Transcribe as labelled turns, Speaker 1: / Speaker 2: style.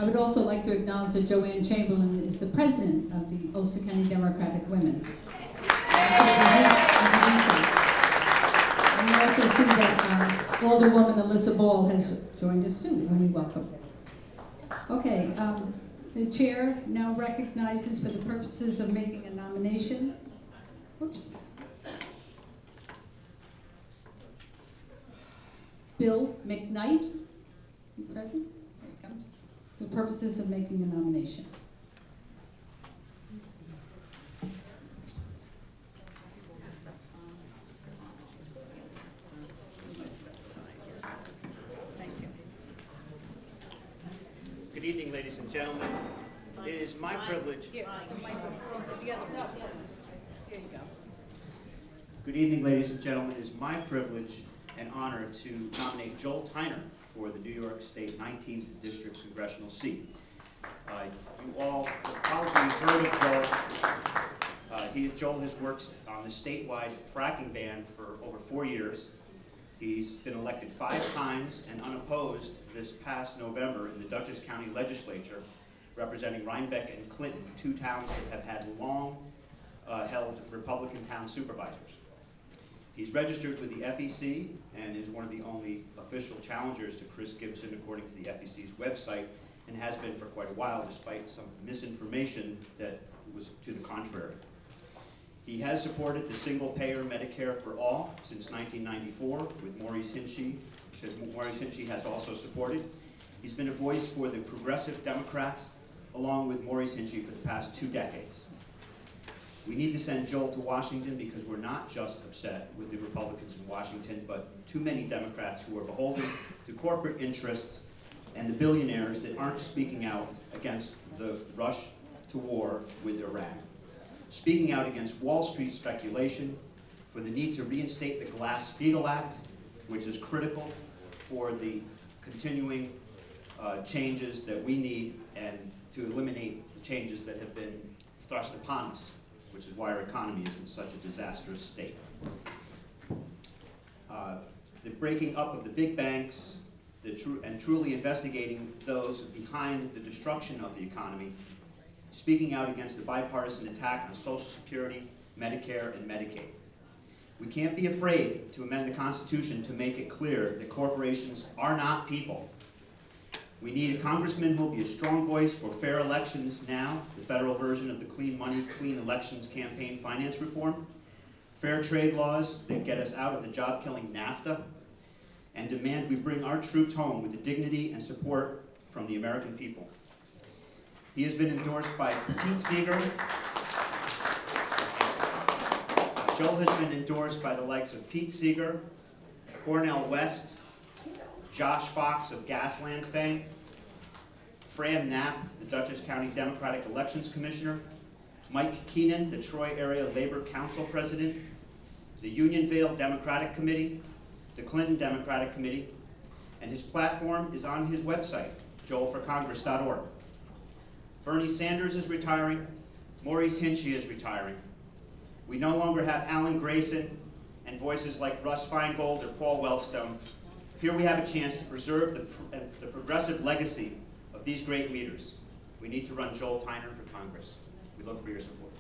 Speaker 1: I would also like to acknowledge that Joanne Chamberlain is the president of the Ulster County Democratic Women. And we also see that Alderwoman Alyssa Ball has joined us too, and we welcome her. Okay, the chair now recognizes for the purposes of making a nomination. Whoops. Bill McKnight, you present? There he comes. For purposes of making a nomination. Thank you.
Speaker 2: Good evening, ladies and gentlemen. It is my privilege.
Speaker 1: Here, here you go.
Speaker 2: Good evening, ladies and gentlemen. It is my privilege and honor to nominate Joel Tyner for the New York State 19th District Congressional seat. You all have probably heard of Joel. Joel has worked on the statewide fracking ban for over 4 years. He's been elected 5 times and unopposed this past November in the Dutchess County Legislature, representing Rhinebeck and Clinton, 2 towns that have had long held Republican town supervisors. He's registered with the FEC and is one of the only official challengers to Chris Gibson according to the FEC's website, and has been for quite a while despite some misinformation that was to the contrary. He has supported the single-payer Medicare for all since 1994 with Maurice Hinchey, which Maurice Hinchey has also supported. He's been a voice for the progressive Democrats along with Maurice Hinchey for the past 2 decades. We need to send Joel to Washington because we're not just upset with the Republicans in Washington, but too many Democrats who are beholden to corporate interests and the billionaires that aren't speaking out against the rush to war with Iran. Speaking out against Wall Street speculation, for the need to reinstate the Glass-Steagall Act, which is critical for the continuing changes that we need and to eliminate the changes that have been thrust upon us, which is why our economy is in such a disastrous state. The breaking up of the big banks and truly investigating those behind the destruction of the economy, speaking out against the bipartisan attack on Social Security, Medicare, and Medicaid. We can't be afraid to amend the Constitution to make it clear that corporations are not people. We need a congressman who will be a strong voice for fair elections now, the federal version of the Clean Money, Clean Elections campaign finance reform, fair trade laws that get us out of the job-killing NAFTA, and demand we bring our troops home with the dignity and support from the American people. He has been endorsed by Pete Seeger. Joel has been endorsed by the likes of Pete Seeger, Cornel West, Josh Fox of Gasland fame, Fran Knapp, the Dutchess County Democratic Elections Commissioner, Mike Keenan, the Troy Area Labor Council President, the Unionville Democratic Committee, the Clinton Democratic Committee, and his platform is on his website, joelforcongress.org. Bernie Sanders is retiring, Maurice Hinchey is retiring. We no longer have Alan Grayson and voices like Russ Feingold or Paul Wellstone. Here we have a chance to preserve the progressive legacy of these great leaders. We need to run Joel Tyner for Congress. We look for your support.